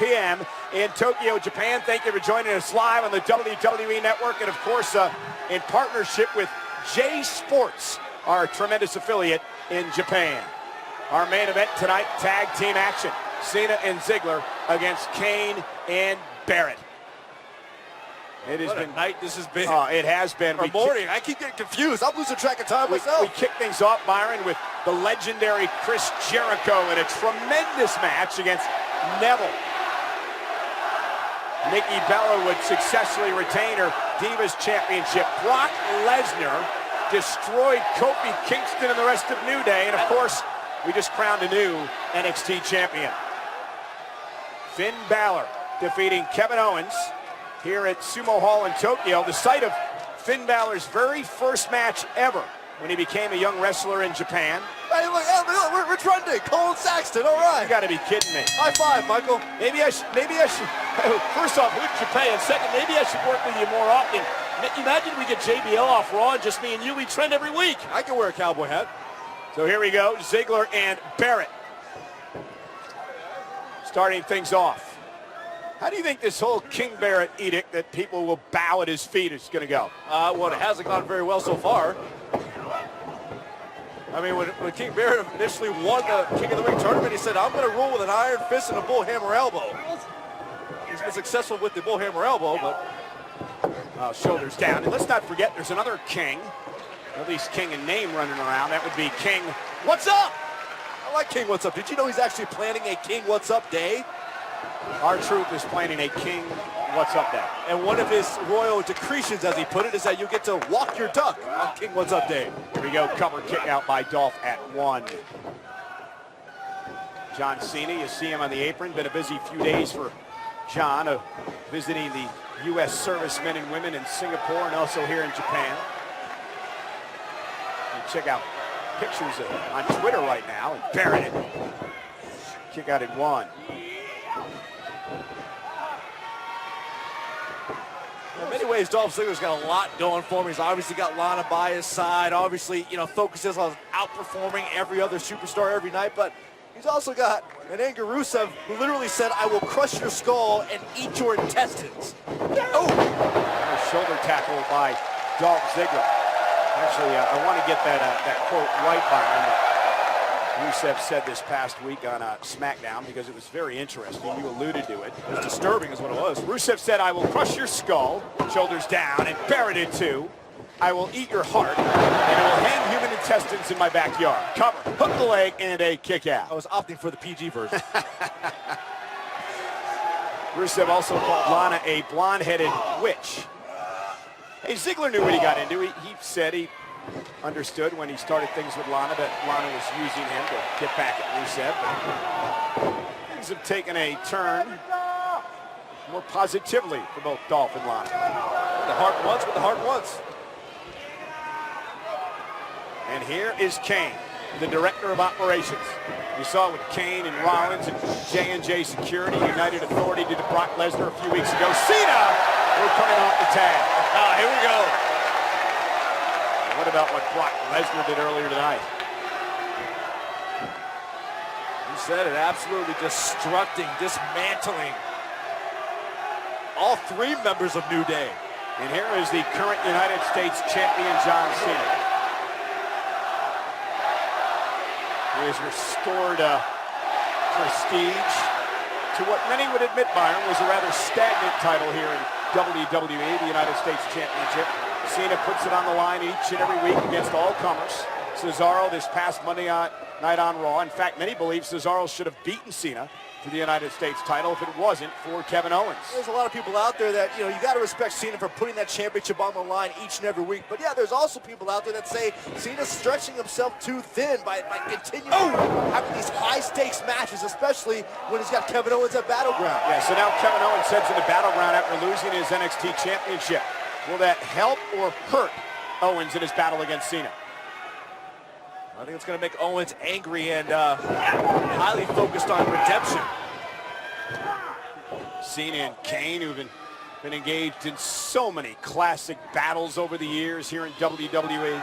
p.m. in Tokyo, Japan. Thank you for joining us live on the WWE Network and, of course, in partnership with J Sports, our tremendous affiliate in Japan. Our main event tonight, tag team action. Cena and Zjggler against Kane and Barret. It has been night this has been. It has been. Or morning. I keep getting confused. I'm losing track of time myself. We kick things off, Byron, with the legendary Chris Jericho in a tremendous match against Neville. Nikki Bella would successfully retain her Divas Championship. Brock Lesnar destroyed Kofi Kingston and the rest of New Day. And, of course, we just crowned a new NXT champion. Finn Balor defeating Kevin Owens here at Sumo Hall in Tokyo, the site of Finn Balor's very first match ever when he became a young wrestler in Japan. Hey, look, we're trending. Cole Saxton, all right. You got to be kidding me. High five, Michael. Maybe I should. First off, who'd you pay? And second, maybe I should work with you more often. Imagine we get JBL off Raw, and just me and you, we trend every week. I can wear a cowboy hat. So here we go, Zjggler and Barret. Starting things off. How do you think this whole King Barret edict that people will bow at his feet is going to go? Well, it hasn't gone very well so far. I mean, when King Barret initially won the King of the Ring tournament, he said, I'm going to rule with an iron fist and a bullhammer elbow. He's been successful with the bullhammer elbow, but... shoulders down. And let's not forget, there's another King, at least King in name, running around. That would be King What's Up? I like King What's Up. Did you know he's actually planning a King What's Up day? R-Truth is planning a King What's Up day. And one of his royal decretions, as he put it, is that you get to walk your duck on King What's Up day. Here we go, cover kick out by Dolph at 1. John Cena, you see him on the apron. Been a busy few days for John, visiting the U.S. servicemen and women in Singapore and also here in Japan. You check out pictures on Twitter right now, and Barret kick out at 1. In many ways, Dolph Ziggler's got a lot going for him. He's obviously got Lana by his side. Obviously, focuses on outperforming every other superstar every night. But he's also got an Anger Rusev who literally said, I will crush your skull and eat your intestines. Oh! A shoulder tackle by Dolph Ziggler. Actually, I want to get that quote right, Byron. Rusev said this past week on SmackDown because it was very interesting. You alluded to it. It was disturbing is what it was. Rusev said, I will crush your skull, shoulders down, and Barret did too. I will eat your heart, and I will hang human intestines in my backyard. Cover, hook the leg, and a kick out. I was opting for the PG version. Rusev also called Lana a blonde-headed witch. Hey, Ziggler knew what he got into. He said he understood when he started things with Lana that Lana was using him to get back at Rusev. But things have taken a turn more positively for both Dolph and Lana. The heart wants what the heart wants. And here is Kane, the director of operations. You saw it with Kane and Rollins and J&J Security, United Authority did to Brock Lesnar a few weeks ago. Cena, we're coming off the tag. Here we go. What about what Brock Lesnar did earlier tonight? You said it, absolutely destructing, dismantling all three members of New Day. And here is the current United States champion, John Cena. He has restored prestige to what many would admit, Byron, was a rather stagnant title here in WWE, the United States Championship. Cena puts it on the line each and every week against all comers. Cesaro this past Monday night on Raw. In fact, many believe Cesaro should have beaten Cena for the United States title if it wasn't for Kevin Owens. There's a lot of people out there that, you got to respect Cena for putting that championship on the line each and every week. But yeah, there's also people out there that say Cena's stretching himself too thin by continuing having these high-stakes matches, especially when he's got Kevin Owens at Battleground. Yeah, so now Kevin Owens heads into Battleground after losing his NXT championship. Will that help or hurt Owens in his battle against Cena? I think it's going to make Owens angry and highly focused on redemption. Cena and Kane, who've been engaged in so many classic battles over the years here in WWE.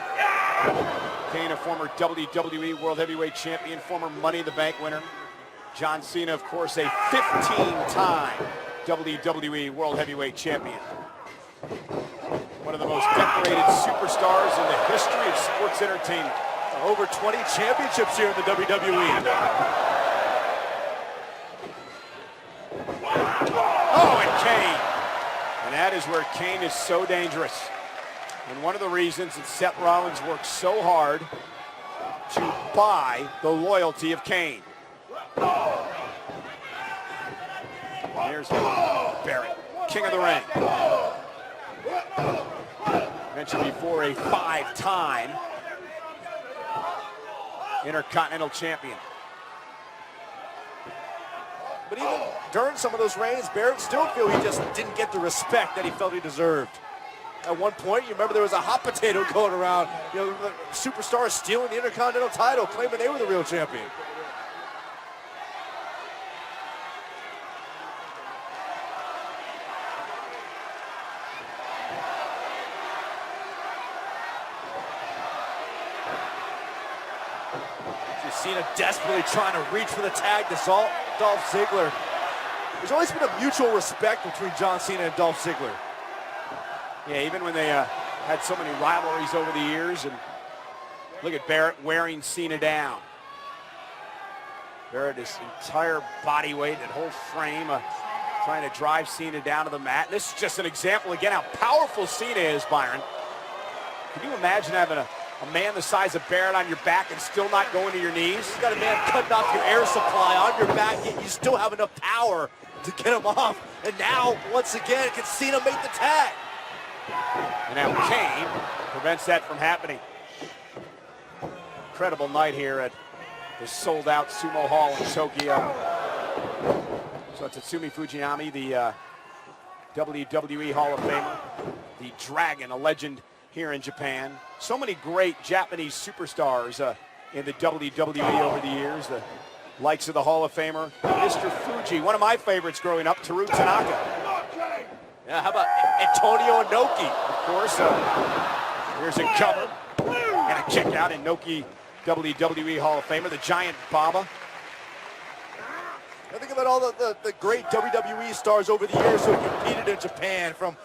Kane, a former WWE World Heavyweight Champion, former Money in the Bank winner. John Cena, of course, a 15-time WWE World Heavyweight Champion. One of the most decorated superstars in the history of sports entertainment. Over 20 championships here in the WWE. Oh, and Kane. And that is where Kane is so dangerous. And one of the reasons that Seth Rollins worked so hard to buy the loyalty of Kane. And here's Barret, King of the Ring. Mentioned before, a 5-time Intercontinental Champion. But even during some of those reigns, Barret still feel he just didn't get the respect that he felt he deserved. At one point, you remember there was a hot potato going around, you know, the superstars stealing the Intercontinental title, claiming they were the real champion. Cena desperately trying to reach for the tag to Dolph Ziggler. There's always been a mutual respect between John Cena and Dolph Ziggler. Yeah, even when they had so many rivalries over the years. And look at Barret wearing Cena down. Barret, his entire body weight, that whole frame, trying to drive Cena down to the mat. And this is just an example, again, how powerful Cena is, Byron. Can you imagine having a man the size of Barret on your back and still not going to your knees? You've got a man cutting off your air supply on your back, yet you still have enough power to get him off. And now, once again, can Cena make the tag? And now Kane prevents that from happening. Incredible night here at the sold-out Sumo Hall in Tokyo. So Tatsumi Fujinami, the WWE Hall of Famer, the Dragon, a legend here in Japan. So many great Japanese superstars in the WWE over the years. The likes of the Hall of Famer, Mr. Fuji, one of my favorites growing up, Teru Tanaka. Yeah, how about Antonio Inoki? Of course, here's a cover and a kick out. Inoki, WWE Hall of Famer, the Giant Baba. I think about all the great WWE stars over the years who have competed in Japan, from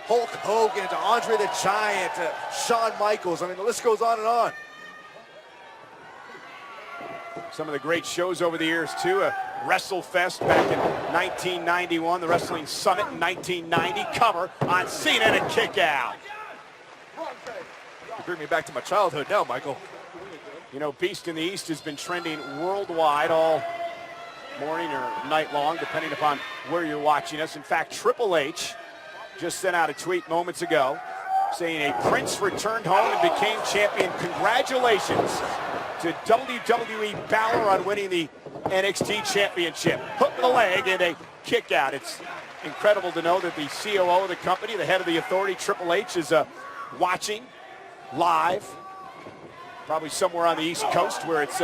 Hulk Hogan to Andre the Giant to Shawn Michaels. I mean, the list goes on and on. Some of the great shows over the years, too. WrestleFest back in 1991, the Wrestling Summit in 1990. Cover on Cena and a kick out. You bring me back to my childhood now, Michael. You know, Beast in the East has been trending worldwide all morning or night long, depending upon where you're watching us. In fact, Triple H just sent out a tweet moments ago saying a prince returned home and became champion. Congratulations to WWE Balor on winning the NXT Championship. Hook to the leg and a kick out. It's incredible to know that the COO of the company, the head of the authority, Triple H, is watching live, probably somewhere on the East Coast where it's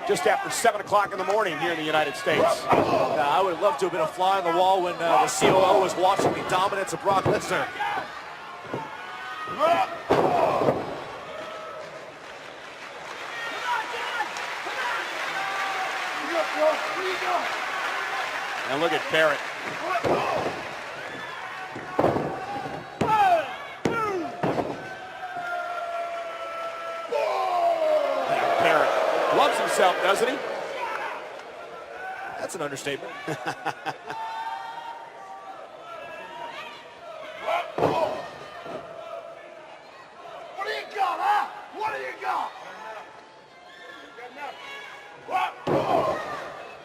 just after 7 o'clock in the morning here in the United States. I would love to have been a fly on the wall when the COO was watching the dominance of Brock Lesnar. And look at Barret. Barret loves himself, doesn't he? That's an understatement. What do you got, huh? What do you got?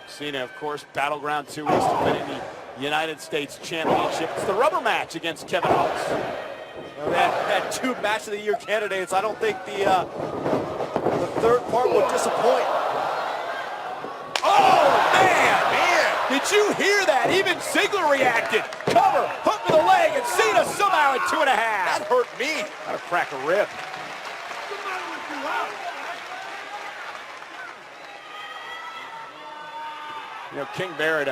Cena, of course, Battleground 2 Weeks defending the United States Championship. It's the rubber match against Kevin Owens. Well, that two match of the year candidates, I don't think the third part will disappoint. Oh, man! Did you hear that? Even Ziggler reacted. Cover, hook to the leg, and Cena somehow at 2.5. That hurt me. Gotta crack a rib. You know, King Barret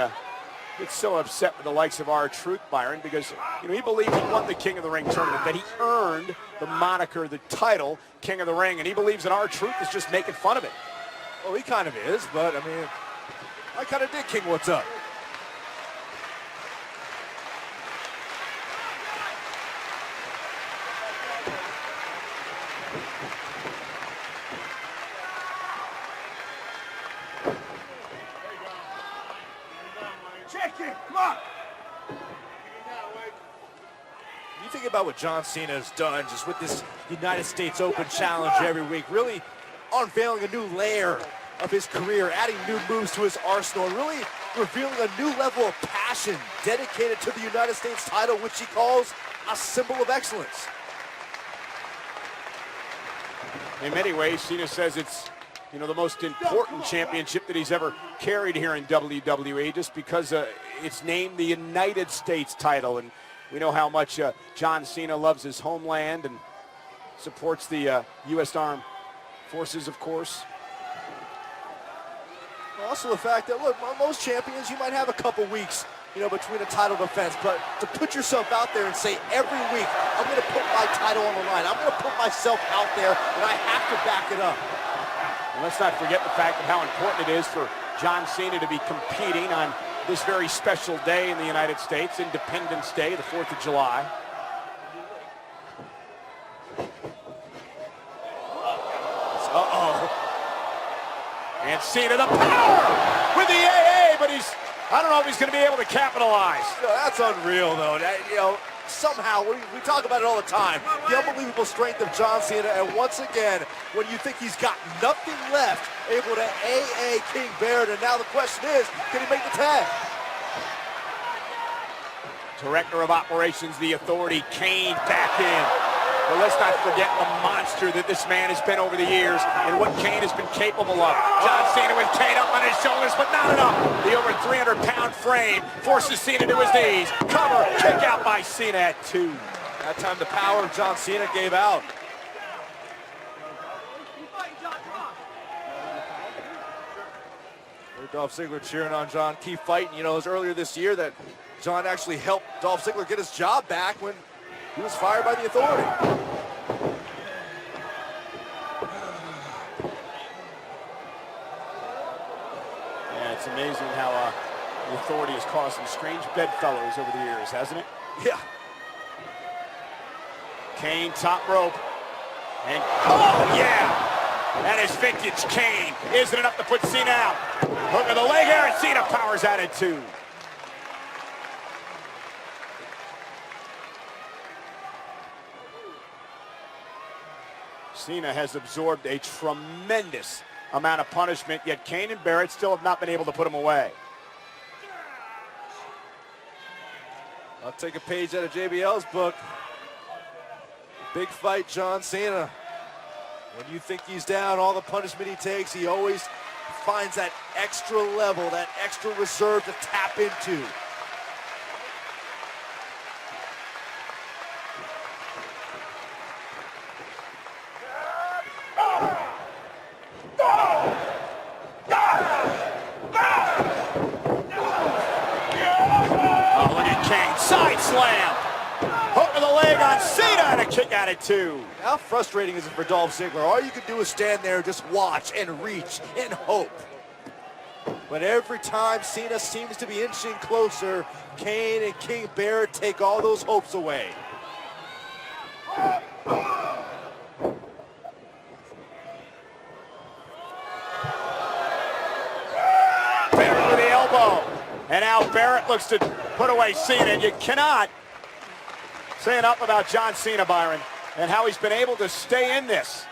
gets so upset with the likes of R-Truth, Byron, because, you know, he believes he won the King of the Ring tournament, that he earned the moniker, the title, King of the Ring, and he believes that R-Truth is just making fun of it. Well, he kind of is, but, I mean, I kind of did King what's up. Check it. Come on. You think about what John Cena has done just with this United States Open Challenge every week, really unveiling a new layer of his career, adding new moves to his arsenal, and really revealing a new level of passion dedicated to the United States title, which he calls a symbol of excellence. In many ways, Cena says it's, you know, the most important championship that he's ever carried here in WWE, just because it's named the United States title. And we know how much John Cena loves his homeland and supports the U.S. Armed Forces, of course. Also the fact that, look, most champions, you might have a couple weeks, you know, between a title defense, but to put yourself out there and say every week, I'm going to put my title on the line, I'm going to put myself out there, and I have to back it up. And let's not forget the fact of how important it is for John Cena to be competing on this very special day in the United States, Independence Day, the 4th of July. Uh-oh. And Cena the power with the AA, but I don't know if he's going to be able to capitalize. That's unreal, though. You know, somehow, we talk about it all the time, the unbelievable strength of John Cena, and once again, when you think he's got nothing left, able to AA King Barret, and now the question is, can he make the tag? Director of Operations, the Authority, Kane back in. But let's not forget the monster that this man has been over the years and what Kane has been capable of. John Cena with Kane up on his shoulders, but not enough. The over 300-pound frame forces Cena to his knees. Cover, kick out by Cena at 2. That time the power of John Cena gave out. Dolph Ziggler cheering on John, keep fighting. You know, it was earlier this year that John actually helped Dolph Ziggler get his job back when he was fired by the Authority. Yeah, it's amazing how the Authority has caused some strange bedfellows over the years, hasn't it? Yeah. Kane, top rope. And, oh, yeah! That is vintage Kane. Isn't enough to put Cena out. Hook of the leg here, and Cena powers out at 2. Cena has absorbed a tremendous amount of punishment, yet Kane and Barret still have not been able to put him away. I'll take a page out of JBL's book. Big fight, John Cena. When you think he's down, all the punishment he takes, he always finds that extra level, that extra reserve to tap into. Oh, look at Kane, side slam. Hook of the leg on Cena and a kick out at 2. How frustrating is it for Dolph Ziggler? All you can do is stand there, just watch and reach and hope. But every time Cena seems to be inching closer, Kane and King Barret take all those hopes away. Barret with the elbow. And now Barret looks to put away Cena, and you cannot say enough about John Cena, Byron, and how he's been able to stay in this.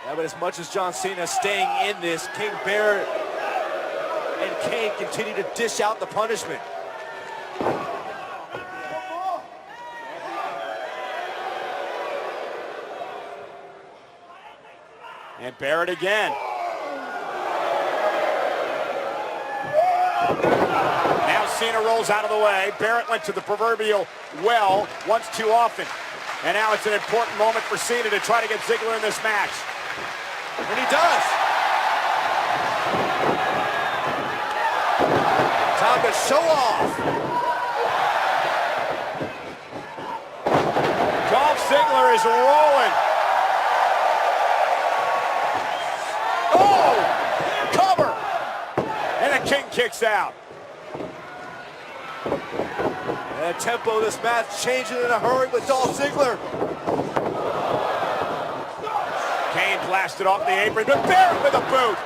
Yeah, but as much as John Cena staying in this, King Barret and Kane continue to dish out the punishment. And Barret again. Now Cena rolls out of the way. Barret went to the proverbial well once too often. And now it's an important moment for Cena to try to get Ziggler in this match. And he does. Time to show off. Dolph Ziggler is rolling. Oh! Cover! kicks out. And tempo of this match changing in a hurry with Dolph Ziggler. Kane blasted off the apron, but Barret with a boot.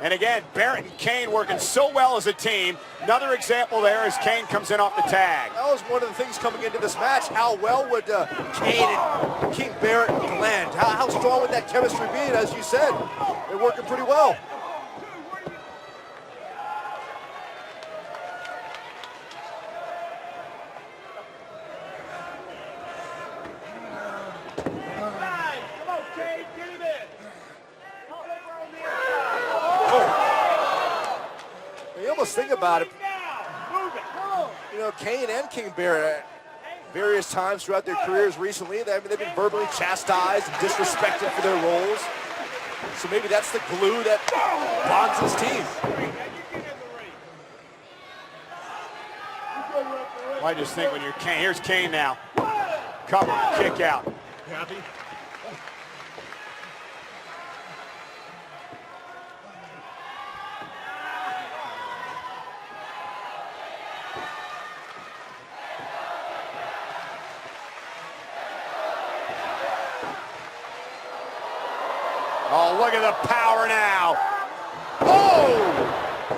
And again, Barret and Kane working so well as a team. Another example there as Kane comes in off the tag. That was one of the things coming into this match. How well would Kane and King Barret blend? How strong would that chemistry be? And as you said, they're working pretty well. Think about it. You know, Kane and King Barret, various times throughout their careers recently, they've been verbally chastised and disrespected for their roles. So maybe that's the glue that bonds his team. Well, I just think when you're Kane, here's Kane now. Cover, kick out. Happy? Oh, look at the power now. Oh!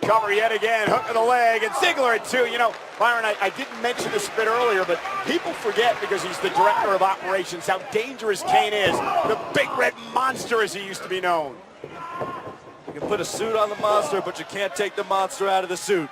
Cover yet again, hook of the leg, and Ziggler at 2. You know, Byron, I didn't mention this a bit earlier, but people forget, because he's the director of operations, how dangerous Kane is. The big red monster, as he used to be known. You can put a suit on the monster, but you can't take the monster out of the suit.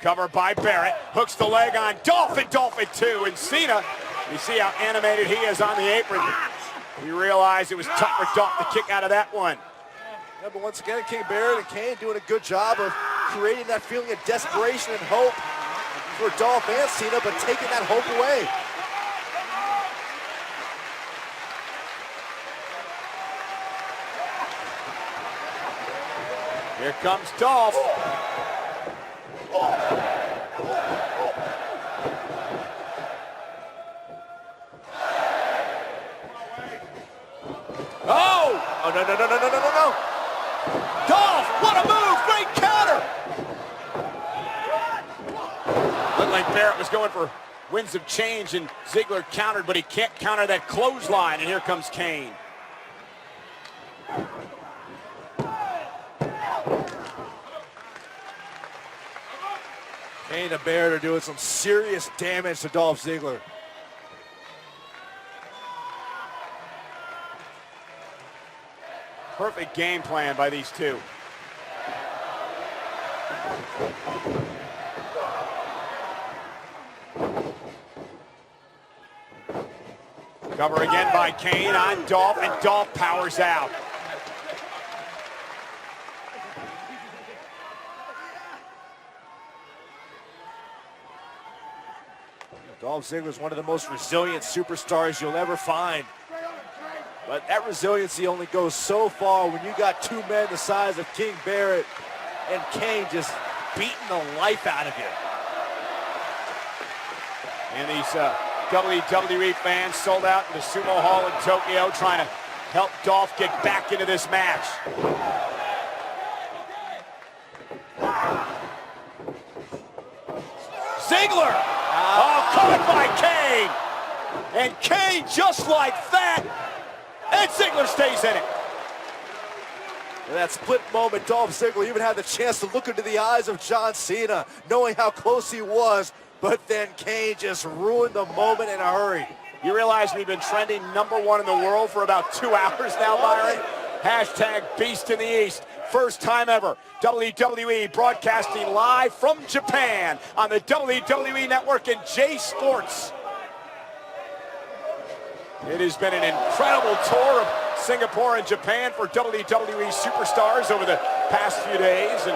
Cover by Barret, hooks the leg on Dolph, and Dolph at 2. And Cena, you see how animated he is on the apron. You realize it was tough for Dolph to kick out of that one. Yeah, but once again, King Barret and Kane doing a good job of creating that feeling of desperation and hope for Dolph and Cena, but taking that hope away. Here comes Dolph. Oh, no. Dolph, what a move, great counter. Looked like Barret was going for winds of change, and Ziggler countered, but he can't counter that clothesline, and here comes Kane. Kane and Barret are doing some serious damage to Dolph Ziggler. Perfect game plan by these two. Cover again by Kane on Dolph, and Dolph powers out. Dolph Ziggler is one of the most resilient superstars you'll ever find. But that resiliency only goes so far when you got two men the size of King Barret and Kane just beating the life out of you. And these WWE fans sold out in the Sumo Hall in Tokyo, trying to help Dolph get back into this match. Ziggler! Oh, caught by Kane! And Kane, just like that, and Ziggler stays in it. In that split moment, Dolph Ziggler even had the chance to look into the eyes of John Cena, knowing how close he was, but then Kane just ruined the moment in a hurry. You realize we've been trending #1 in the world for about 2 hours now, Byron? Hashtag Beast in the East. First time ever. WWE broadcasting live from Japan on the WWE Network and J Sports. It has been an incredible tour of Singapore and Japan for WWE superstars over the past few days. And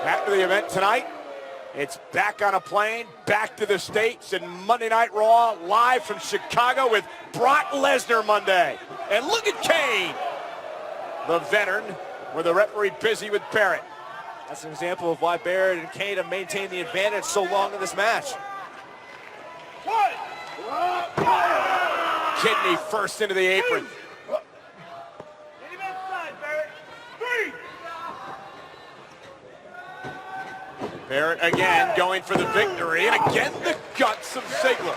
after the event tonight, it's back on a plane, back to the States, and Monday Night Raw live from Chicago with Brock Lesnar Monday. And look at Kane, the veteran, with the referee busy with Barret. That's an example of why Barret and Kane have maintained the advantage so long in this match. Kidney first into the apron. Barret again going for the victory, and again the guts of Zjggler.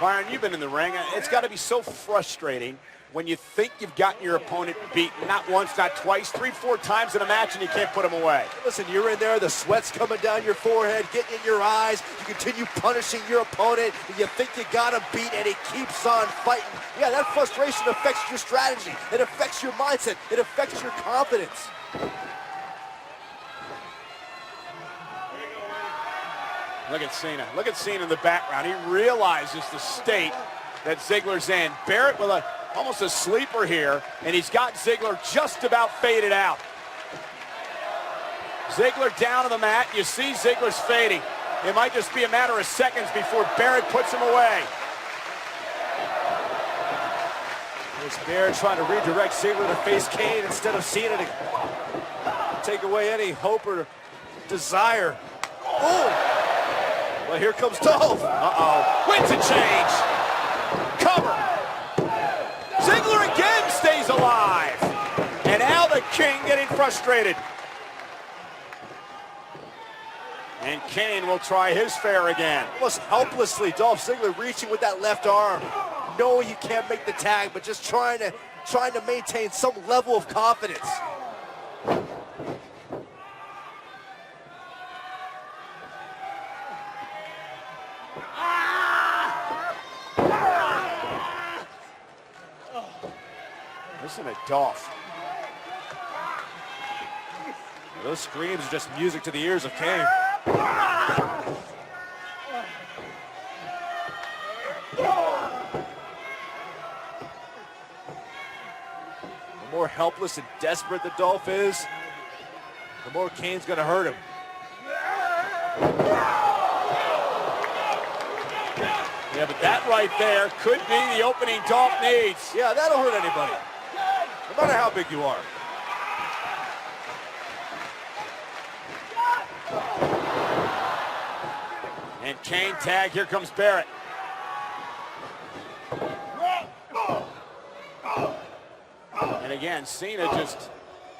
Byron, you've been in the ring. It's got to be so frustrating when you think you've gotten your opponent beaten, not once, not twice, 3-4 times in a match, and you can't put him away. Listen, you're in there, the sweat's coming down your forehead, getting in your eyes. You continue punishing your opponent, and you think you got him beat, and he keeps on fighting. Yeah, that frustration affects your strategy. It affects your mindset. It affects your confidence. Look at Cena. Look at Cena in the background. He realizes the state that Zjggler's in. Barret with almost a sleeper here, and he's got Zjggler just about faded out. Zjggler down on the mat. You see Ziggler's fading. It might just be a matter of seconds before Barret puts him away. There's Barret trying to redirect Zjggler to face Kane instead of Cena to take away any hope or desire. Oh! Well, here comes Dolph. Uh-oh. Wins a change. Cover. Zjggler again stays alive. And now the King getting frustrated. And Kane will try his fare again. Almost helplessly, Dolph Zjggler reaching with that left arm. Knowing you can't make the tag, but just trying to maintain some level of confidence. Listen to Dolph. Those screams are just music to the ears of Kane. The more helpless and desperate the Dolph is, the more Kane's gonna hurt him. Yeah, but that right there could be the opening Dolph needs. Yeah, that'll hurt anybody, no matter how big you are. And Kane tag, here comes Barret. And again, Cena just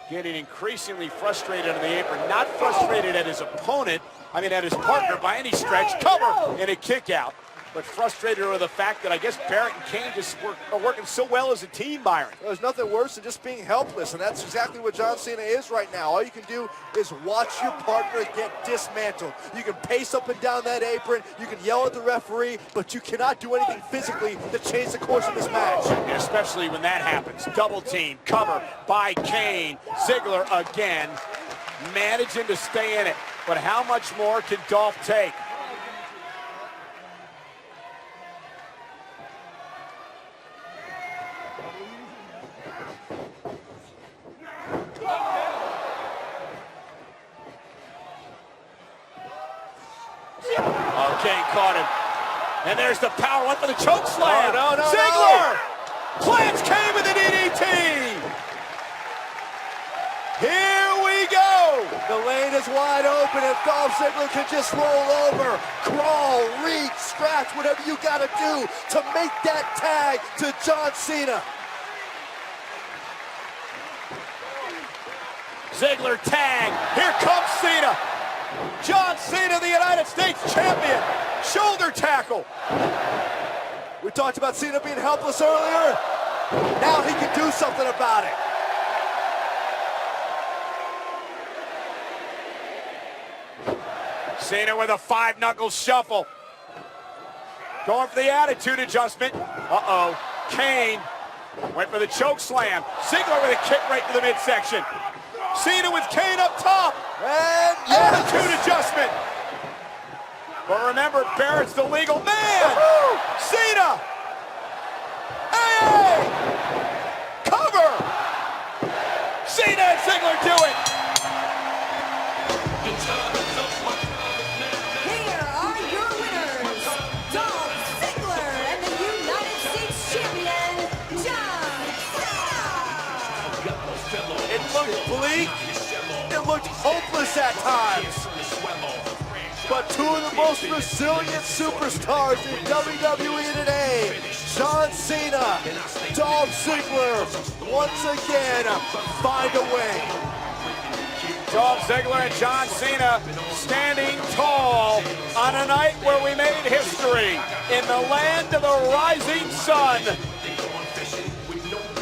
getting increasingly frustrated on the apron. Not frustrated at his opponent, I mean at his partner by any stretch. Cover and a kick out. But frustrated over the fact that I guess Barret and Kane just are working so well as a team, Byron. There's nothing worse than just being helpless, and that's exactly what John Cena is right now. All you can do is watch your partner get dismantled. You can pace up and down that apron, you can yell at the referee, but you cannot do anything physically to change the course of this match. And especially when that happens. Double team, cover by Kane. Zjggler again, managing to stay in it. But how much more can Dolph take? Kane caught him. And there's the power up for the choke slam. Oh, no, Zjggler plants Kane with the DDT. Here we go. The lane is wide open and Dolph Zjggler can just roll over, crawl, reach, scratch, whatever you gotta do to make that tag to John Cena. Zjggler tag. Here comes Cena. John Cena, the United States champion. Shoulder tackle. We talked about Cena being helpless earlier. Now he can do something about it. Cena with a 5-knuckle shuffle. Going for the attitude adjustment. Uh-oh. Kane went for the choke slam. Zjggler with a kick right to the midsection. Cena with Kane up top. And attitude adjustment. But remember, Barrett's the legal man. Cena. Hey! Cover. Cena and Zjggler do it. Here are your winners, Dolph Zjggler and the United looked hopeless at times. But two of the most resilient superstars in WWE today, John Cena, Dolph Ziggler, once again find a way. Dolph Ziggler and John Cena standing tall on a night where we made history in the land of the rising sun.